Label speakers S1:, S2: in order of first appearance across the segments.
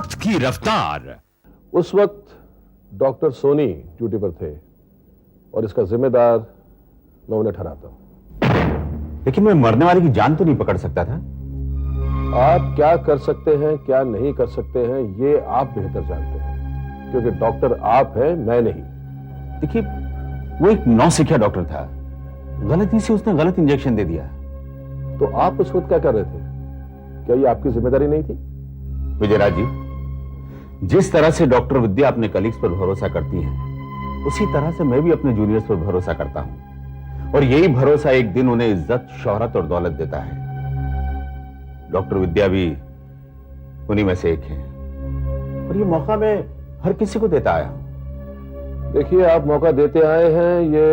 S1: वक्त की रफ्तार।
S2: उस वक्त डॉक्टर सोनी ड्यूटी पर थे और इसका जिम्मेदार मैं उन्हें ठहराता हूं।
S3: लेकिन मैं मरने वाले की जान तो नहीं पकड़ सकता था।
S2: आप क्या कर सकते हैं, क्या नहीं कर सकते हैं, ये आप बेहतर जानते हैं, क्योंकि डॉक्टर आप हैं, मैं नहीं।
S3: देखिए, वो एक नौसिखिया डॉक्टर था, गलती से उसने गलत इंजेक्शन दे दिया।
S2: तो आप उस वक्त क्या कर रहे थे? क्या ये आपकी जिम्मेदारी नहीं थी?
S3: विजयराज जी, जिस तरह से डॉक्टर विद्या अपने कलीग्स पर भरोसा करती है, उसी तरह से मैं भी अपने जूनियर्स पर भरोसा करता हूं, और यही भरोसा एक दिन उन्हें इज्जत, शोहरत और दौलत देता है। डॉक्टर विद्या भी उन्हीं में से एक है, और ये मौका मैं हर किसी को देता आया हूं।
S2: देखिए, आप मौका देते आए हैं, ये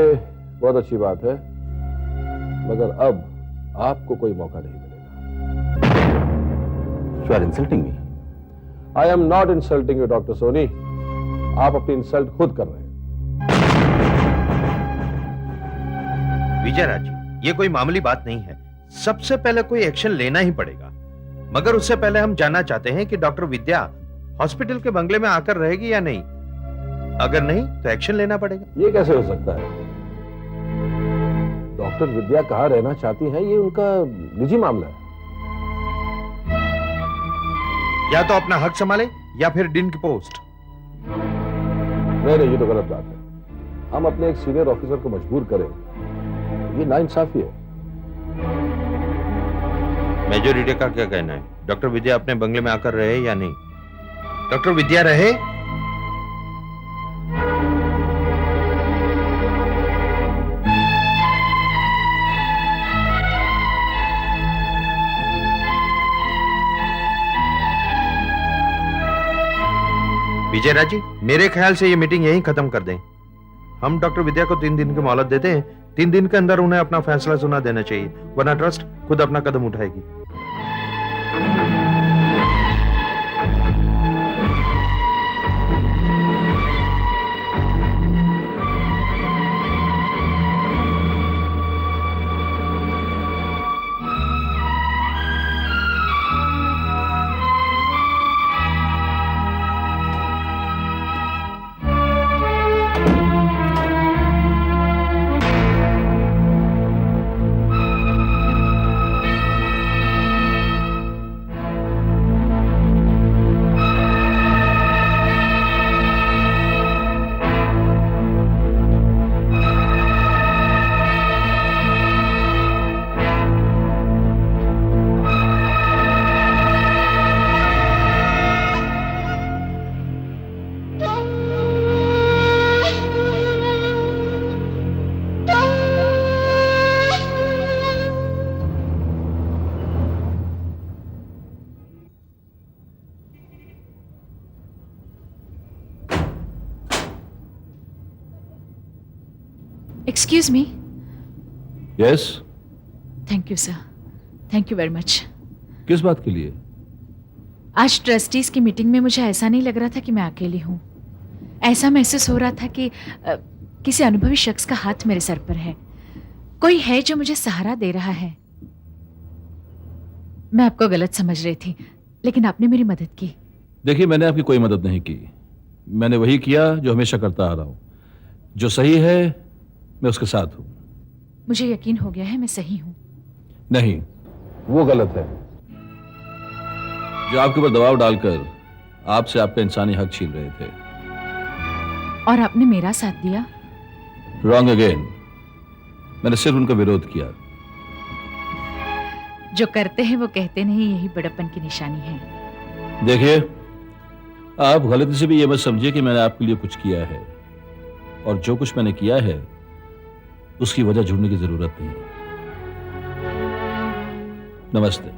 S2: बहुत अच्छी बात है, मगर अब आपको कोई मौका नहीं मिलेगा।
S3: You are insulting me.
S2: I am not insulting you, doctor Soni. आप अपनी इंसल्ट खुद कर रहे हैं।
S4: विजयराज जी, ये कोई मामूली बात नहीं है। सबसे पहले कोई एक्शन लेना ही पड़ेगा, मगर उससे पहले हम जानना चाहते हैं कि डॉक्टर विद्या हॉस्पिटल के बंगले में आकर रहेगी या नहीं। अगर नहीं तो एक्शन लेना पड़ेगा।
S2: ये कैसे हो सकता है? डॉक्टर विद्या कहाँ रहना चाहती हैं, ये उनका निजी मामला है।
S4: या तो अपना हक संभाले या फिर डिन की पोस्ट।
S2: नहीं, ये तो गलत बात है। हम अपने एक सीनियर ऑफिसर को मजबूर करें, ये नाइंसाफी है।
S4: मेजोरिटी का क्या कहना है? डॉक्टर विद्या अपने बंगले में आकर रहे या नहीं? डॉक्टर विद्या रहे? विजयराज जी, मेरे ख्याल से ये मीटिंग यहीं खत्म कर दें। हम डॉक्टर विद्या को 3 दिन की मोहलत देते हैं। 3 दिन के अंदर उन्हें अपना फैसला सुना देना चाहिए, वरना ट्रस्ट खुद अपना कदम उठाएगी।
S5: Excuse me.
S2: Yes?
S5: Thank you, sir. Thank you very much.
S2: किस बात के लिए?
S5: आज ट्रस्टीज की मीटिंग में मुझे ऐसा नहीं लग रहा था कि मैं अकेली हूँ। ऐसा महसूस हो रहा था कि किसी अनुभवी शख्स का हाथ मेरे सर पर है। कोई है जो मुझे सहारा दे रहा है। मैं आपको गलत समझ रही थी, लेकिन आपने मेरी मदद की।
S2: देखिए, मैंने आपकी कोई मदद नहीं की। मैंने वही किया जो हमेशा करता आ रहा हूँ। जो सही है, मैं उसके साथ हूँ।
S5: मुझे यकीन हो गया है मैं सही हूँ।
S2: नहीं, वो गलत है। जो आपके ऊपर दबाव डालकर आपसे आपका इंसानी हक छीन रहे थे।
S5: और आपने मेरा साथ दिया।
S2: Wrong again. मैंने सिर्फ उनका विरोध किया।
S5: जो करते हैं वो कहते नहीं, यही बड़प्पन की निशानी है।
S2: देखिए, आप गलती से भी ये मत समझिए कि मैंने आपके लिए कुछ किया है, और जो कुछ मैंने किया है उसकी वजह ढूंढने की जरूरत नहीं। नमस्ते।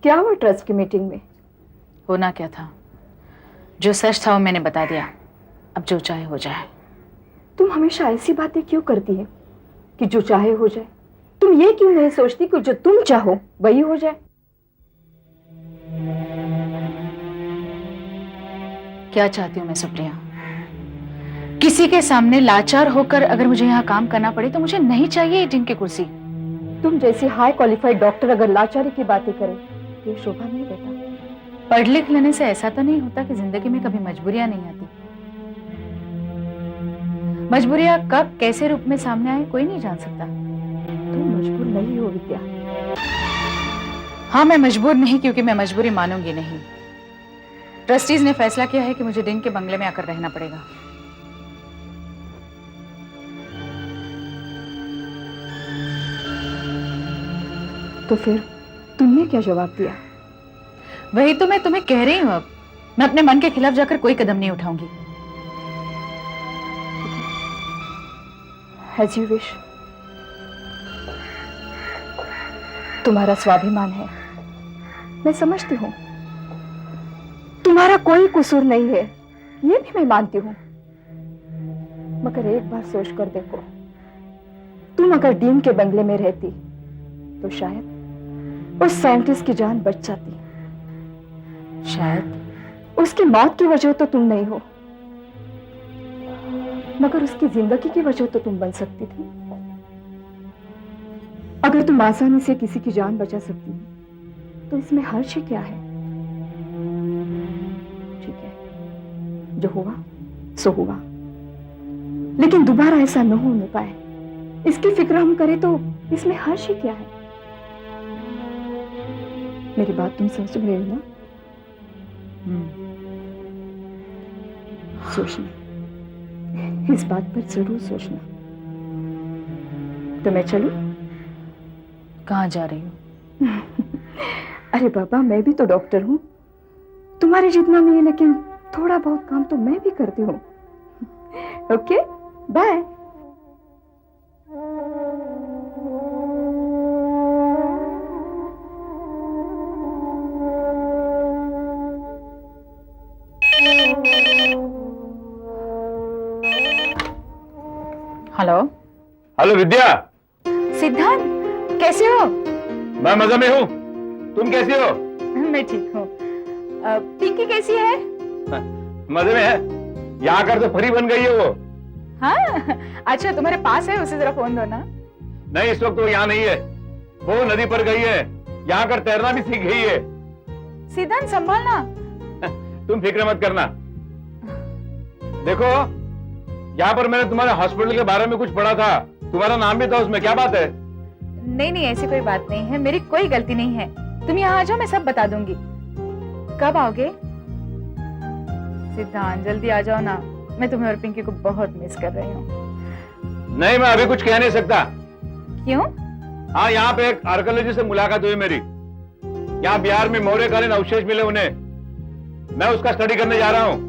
S6: क्या हुआ ट्रस्ट की मीटिंग में?
S5: होना क्या था? जो सच था वो मैंने बता दिया। अब जो चाहे हो जाए।
S6: तुम हमेशा ऐसी बातें क्यों करती है कि जो चाहे हो जाए? तुम ये क्यों नहीं सोचती कि जो तुम चाहो वही हो जाए?
S5: क्या चाहती हूँ मैं सुप्रिया? किसी के सामने लाचार होकर अगर मुझे यहाँ काम करना पड़े तो मुझे नहीं चाहिए ये जिनकी कुर्सी।
S6: तुम जैसी हाई क्वालिफाइड डॉक्टर अगर लाचारी की बातें करे तो ये शोभा नहीं देता।
S5: पढ़ लिख लेने से ऐसा तो नहीं होता कि जिंदगी में कभी मजबूरियां नहीं आती। मजबूरियां कब कैसे रूप में सामने आए कोई नहीं जान सकता।
S6: तुम मजबूर नहीं हो विद्या।
S5: हाँ, मैं मजबूर नहीं, क्योंकि मैं मजबूरी मानूंगी नहीं। ट्रस्टीज ने फैसला किया है कि मुझे दिन के बंगले में आकर रहना पड़ेगा।
S6: तो फिर तुमने क्या जवाब दिया?
S5: वही तो मैं तुम्हें कह रही हूँ। अब मैं अपने मन के खिलाफ जाकर कोई कदम नहीं उठाऊंगी।
S6: As you wish। तुम्हारा स्वाभिमान है, मैं समझती हूँ। तुम्हारा कोई कसूर नहीं है, ये भी मैं मानती हूँ। मगर एक बार सोच कर देखो, तुम अगर डीन के बंगले में रहती तो शायद उस साइंटिस्ट की जान बच जाती।
S5: शायद
S6: उसकी मौत की वजह तो तुम नहीं हो, मगर उसकी जिंदगी की वजह तो तुम बन सकती थी। अगर तुम आसानी से किसी की जान बचा सकती हो तो इसमें हर्ज ही क्या है? ठीक है, जो हुआ सो हुआ, लेकिन दोबारा ऐसा न होने पाए इसकी फिक्र हम करें तो इसमें हर्ज ही क्या है? मेरी बात तुम समझ रहे हो ना? सोचना, इस बात पर जरूर सोचना। तो मैं चलूं?
S5: कहाँ जा रही हो?
S6: अरे बाबा, मैं भी तो डॉक्टर हूँ, तुम्हारे जितना नहीं, लेकिन थोड़ा बहुत काम तो मैं भी करती हूँ। Okay, bye.
S5: Hello.
S3: Hello Vidya.
S5: Siddhant, कैसे हो?
S3: मैं मजे में हूँ, तुम कैसी हो?
S5: मैं ठीक हूँ। पिंकी कैसी है?
S3: मजे में है, यहाँ कर तो परी बन गई है वो।
S5: हाँ, अच्छा तुम्हारे पास है, उसे जरा फोन दो ना।
S3: नहीं, इस वक्त वो यहाँ नहीं है, वो नदी पर गई है, यहाँ कर तैरना भी सीख गई है।
S5: सिद्धांत संभालना।
S3: तुम फिक्र मत करना। देखो, यहाँ पर मैंने तुम्हारे हॉस्पिटल के बारे में कुछ पढ़ा था, तुम्हारा नाम भी था उसमें, क्या बात है?
S5: नहीं नहीं, ऐसी कोई बात नहीं है, मेरी कोई गलती नहीं है। तुम यहाँ आ जाओ, मैं सब बता दूंगी। कब आओगे? सिद्धांत जल्दी आ जाओ ना, मैं तुम्हें और पिंकी को बहुत मिस कर रही हूँ।
S3: नहीं, मैं अभी कुछ कह नहीं सकता।
S5: क्यों?
S3: हाँ, यहाँ पे एक आर्कियोलॉजिस्ट से मुलाकात हुई मेरी। यहाँ बिहार में मौर्यकालीन अवशेष मिले उन्हें, मैं उसका स्टडी करने जा रहा हूँ।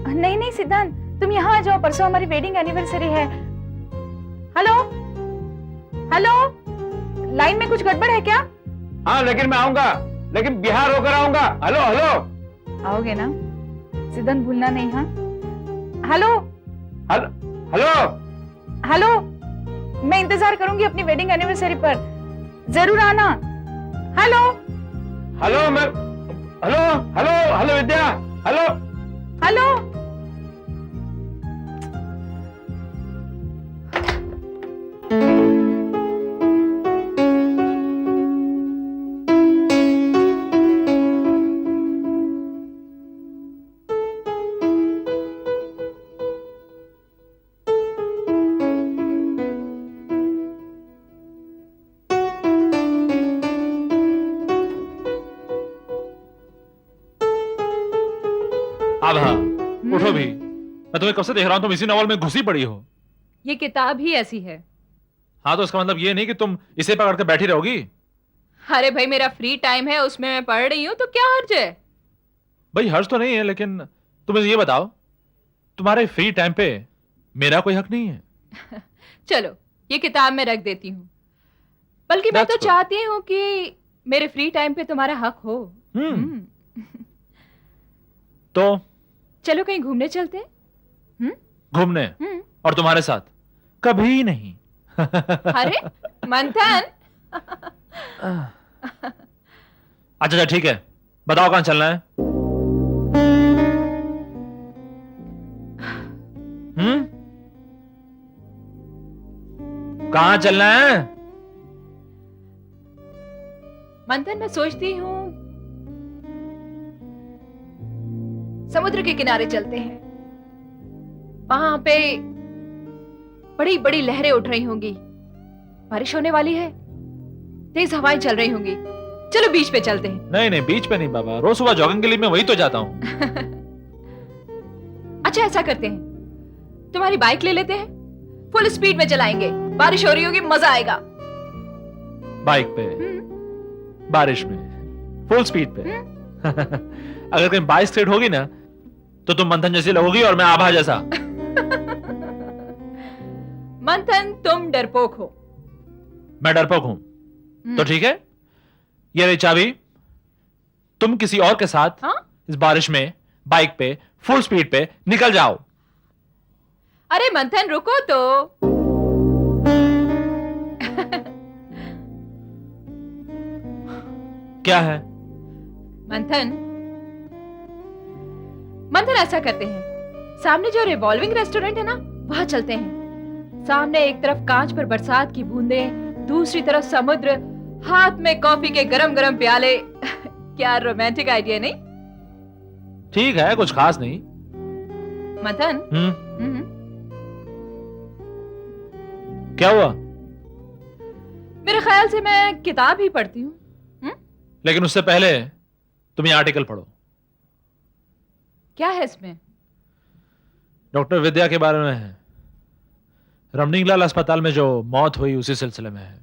S5: नहीं नहीं सिद्धांत, तुम यहाँ आ जाओ, परसों हमारी वेडिंग एनिवर्सरी है। हेलो हेलो, लाइन में कुछ गड़बड़ है क्या?
S3: हाँ, लेकिन मैं आऊंगा, लेकिन बिहार होकर आऊंगा। हेलो हेलो,
S5: आओगे ना? सिद्धांत भूलना नहीं। हाँ, हेलो
S3: हेलो हेलो
S5: हेलो, मैं इंतजार करूंगी अपनी वेडिंग एनिवर्सरी पर, जरूर आना। हेलो
S3: हेलो, मैं हेलो हेलो हेलो विद्या, हेलो
S5: हेलो।
S1: आधा उठो भी, मैं तुम्हें कब से देख रहा हूं, तुम इसी नॉवल में घुसी पड़ी हो।
S7: ये किताब ही ऐसी है।
S1: हाँ, तो इसका मतलब ये नहीं कि तुम इसे पकड़ के बैठी रहोगी।
S7: अरे भाई, मेरा फ्री टाइम है, उसमें मैं पढ़ रही हूँ, तो क्या हर्ज है?
S1: भाई हर्ज तो नहीं है, लेकिन तुम मुझे ये बताओ, तुम्हारे फ्री टाइम पे मेरा कोई हक नहीं है?
S7: चलो, ये किताब मैं रख देती हूँ। बल्कि मैं तो
S1: That's good.
S7: चाहती हूँ कि मेरे फ्री टाइम पे तुम्हारा हक हो।
S1: तो
S7: चलो कहीं घूमने चलते हैं।
S1: घूमने? और तुम्हारे साथ? कभी नहीं।
S7: अरे मंथन।
S1: अच्छा ठीक है, बताओ कहां चलना है? कहां चलना है?
S7: मंथन, मैं सोचती हूँ समुद्र के किनारे चलते हैं। वहां पे बड़ी बड़ी लहरें उठ रही होंगी, बारिश होने वाली है, तेज हवाएं चल रही होंगी। चलो बीच पे चलते हैं।
S1: नहीं नहीं, बीच पे नहीं बाबा, रोज सुबह जॉगिंग के लिए मैं वही तो जाता हूँ।
S7: अच्छा, ऐसा करते हैं, तुम्हारी बाइक ले लेते हैं, फुल स्पीड में चलाएंगे, बारिश हो रही होगी, मजा आएगा।
S1: बाइक पे, बारिश में, फुल स्पीड पे। अगर कहीं बाइक स्ट्रेट होगी ना तो तुम मंथन जैसी लगोगी और मैं आभा जैसा।
S7: मंथन, तुम डरपोक हो।
S1: मैं डरपोक हूं तो ठीक है, ये रही चाबी। तुम किसी और के साथ
S7: हाँ?
S1: इस बारिश में बाइक पे फुल स्पीड पे निकल जाओ।
S7: अरे मंथन, रुको तो।
S1: क्या है?
S7: मंथन, मंथन, ऐसा करते हैं, सामने जो रिवॉल्विंग रेस्टोरेंट है ना, वहां चलते हैं। सामने एक तरफ कांच पर बरसात की बूंदें, दूसरी तरफ समुद्र, हाथ में कॉफी के गरम गरम प्याले। क्या रोमांटिक आइडिया, नहीं?
S1: ठीक है, कुछ खास नहीं।
S7: मंथन,
S1: क्या हुआ?
S7: मेरे ख्याल से मैं किताब ही पढ़ती हूँ।
S1: लेकिन उससे पहले तुम ये आर्टिकल पढ़ो।
S7: क्या है इसमें?
S1: डॉक्टर विद्या के बारे में है। रमणीलाल अस्पताल में जो मौत हुई उसी सिलसिले में है।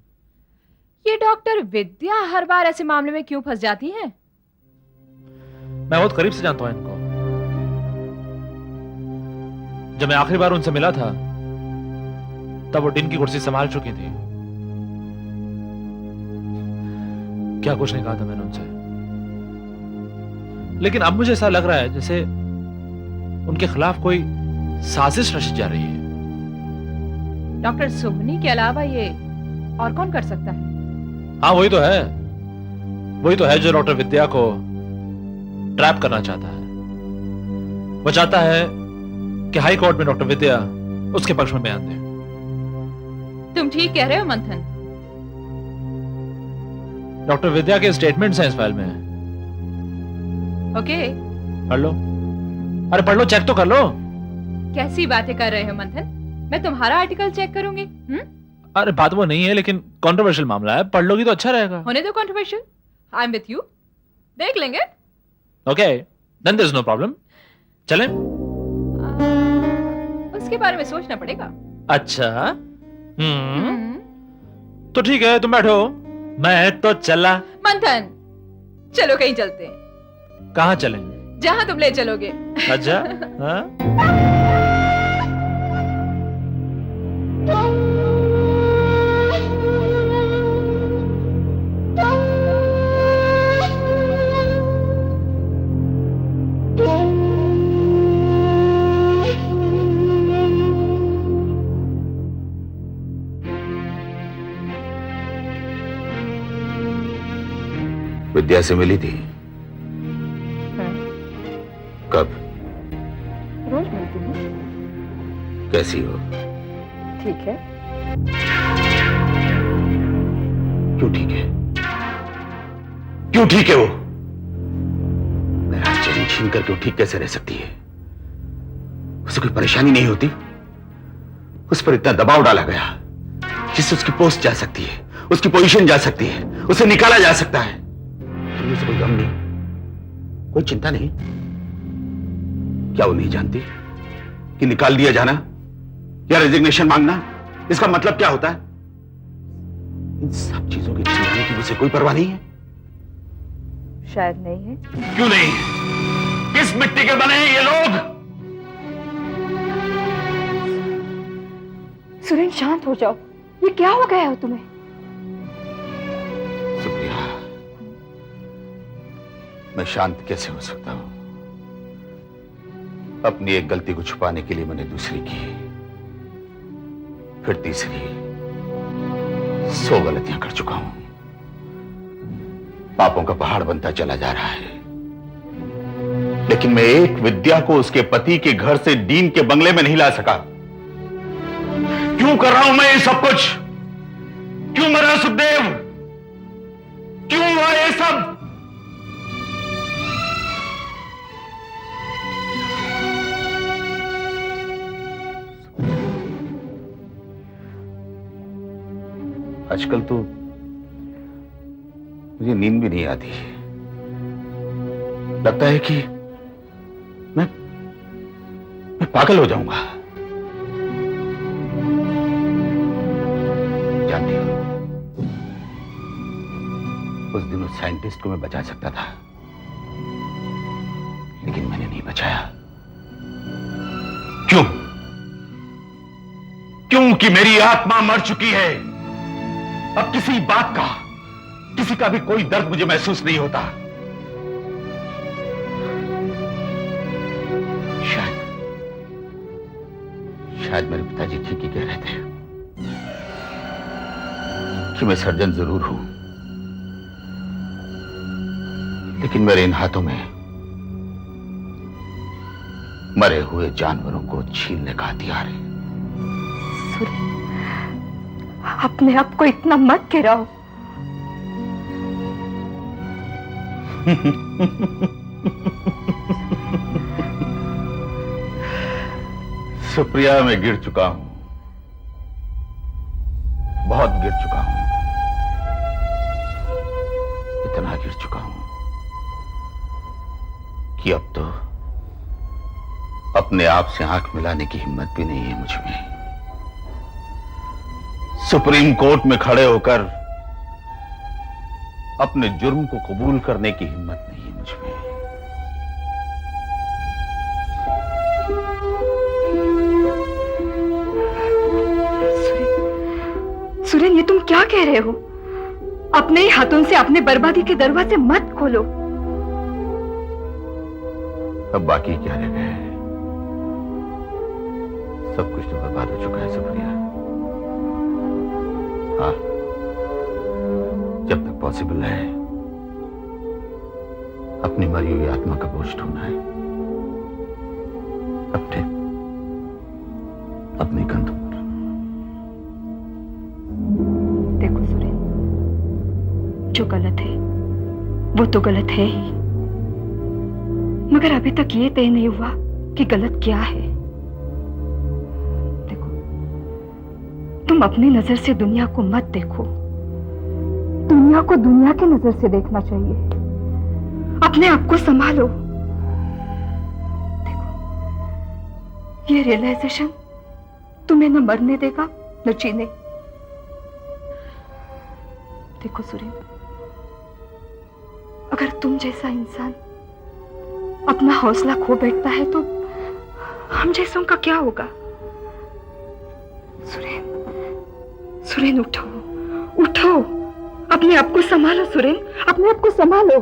S7: ये डॉक्टर विद्या हर बार ऐसे मामले में क्यों फंस जाती है?
S1: मैं बहुत करीब से जानता हूं इनको। जब मैं आखिरी बार उनसे मिला था तब वो डीन की कुर्सी संभाल चुकी थी। क्या कुछ नहीं कहा था मैंने उनसे, लेकिन अब मुझे ऐसा लग रहा है जैसे उनके खिलाफ कोई साजिश रची जा रही है।
S7: डॉक्टर सोहनी के अलावा ये और कौन कर सकता है?
S1: हाँ, वही तो है जो डॉक्टर विद्या को ट्रैप करना चाहता है। वो चाहता है कि हाई कोर्ट में डॉक्टर विद्या उसके पक्ष में बयान दे।
S7: तुम ठीक कह रहे हो मंथन।
S1: डॉक्टर विद्या के स्टेटमेंट्स हैं इस फाइल में।
S7: ओके,
S1: पढ़ लो। अरे पढ़ लो, चेक तो कर लो।
S7: कैसी बातें कर रहे हो मंथन? मैं तुम्हारा आर्टिकल चेक करूंगी।
S1: अरे बात वो नहीं है, लेकिन कंट्रोवर्शियल मामला है, पढ़ लोगी तो अच्छा रहेगा।
S7: होने दो controversial, I am with you, देख लेंगे।
S1: Okay, then there is no problem. चलें?
S7: उसके बारे में सोचना पड़ेगा।
S1: अच्छा, तो ठीक है, तुम बैठो, मैं तो चला।
S7: मंथन, चलो कहीं चलते हैं।
S1: कहाँ चलें?
S7: जहां तुम ले चलोगे।
S1: अच्छा, हाँ?
S3: विद्या से मिली थी? कब?
S6: रोज मिलती हूँ।
S3: कैसी हो?
S6: ठीक है।
S3: क्यों ठीक है? क्यों ठीक है वो? मेरा शरीर छीन करके वो ठीक कैसे रह सकती है? उसे कोई परेशानी नहीं होती? उस पर इतना दबाव डाला गया जिससे उसकी पोस्ट जा सकती है, उसकी पोजीशन जा सकती है, उसे निकाला जा सकता है। फिर उसे कोई गम नहीं, कोई चिंता नहीं। क्या वो नहीं जानती कि निकाल दिया जाना या रेजिग्नेशन मांगना, इसका मतलब क्या होता है? इन सब चीजों की चिंता की उसे कोई परवाह नहीं है।
S6: शायद नहीं है।
S3: क्यों नहीं? किस मिट्टी के बने हैं ये लोग?
S6: सुरेन, शांत हो जाओ। ये क्या हो गया हो तुम्हें?
S3: सुप्रिया, मैं शांत कैसे हो सकता हूं? अपनी एक गलती को छुपाने के लिए मैंने दूसरी की, फिर तीसरी। 100 गलतियां कर चुका हूं। पापों का पहाड़ बनता चला जा रहा है। लेकिन मैं एक विद्या को उसके पति के घर से डीन के बंगले में नहीं ला सका। क्यों कर रहा हूं मैं ये सब कुछ? क्यों मरा सुखदेव? क्यों हुआ ये सब? आजकल तो मुझे नींद भी नहीं आती। लगता है कि मैं पागल हो जाऊंगा। जानती हो, उस दिन उस साइंटिस्ट को मैं बचा सकता था, लेकिन मैंने नहीं बचाया। क्यों? क्योंकि मेरी आत्मा मर चुकी है। अब किसी बात का, किसी का भी कोई दर्द मुझे महसूस नहीं होता। शायद मेरे पिताजी ठीक ही कह रहे थे कि मैं सर्जन जरूर हूं, लेकिन मेरे इन हाथों में मरे हुए जानवरों को छीलने का हथियार है।
S6: अपने आप को इतना मत गिराओ।
S3: सुप्रिया, मैं गिर चुका हूं, बहुत गिर चुका हूं, इतना गिर चुका हूं कि अब तो अपने आप से आंख मिलाने की हिम्मत भी नहीं है मुझ में। सुप्रीम कोर्ट में खड़े होकर अपने जुर्म को कबूल करने की हिम्मत नहीं है मुझ में।
S6: सुरेन, ये तुम क्या कह रहे हो? अपने ही हाथों से अपने बर्बादी के दरवाजे मत खोलो।
S3: अब बाकी क्या रह गया है? सब कुछ तो बर्बाद हो चुका है सुप्रिया। हाँ, जब तक पॉसिबल है अपनी मरी हुई आत्मा का बोझ ढूंढना है अपने कंधों पर।
S6: देखो सुरेन, जो गलत है वो तो गलत है ही, मगर अभी तक ये तय नहीं हुआ कि गलत क्या है। देखो, तुम अपनी नजर से दुनिया को मत देखो, दुनिया को दुनिया की नजर से देखना चाहिए। अपने आप को संभालो। देखो, ये रियलाइजेशन तुम्हें न मरने देगा न जीने। देखो सुरेन, अगर तुम जैसा इंसान अपना हौसला खो बैठता है तो हम जैसों का क्या होगा? सुरेन, उठो उठो, अपने आप को संभालो सुरेन, अपने आप को संभालो।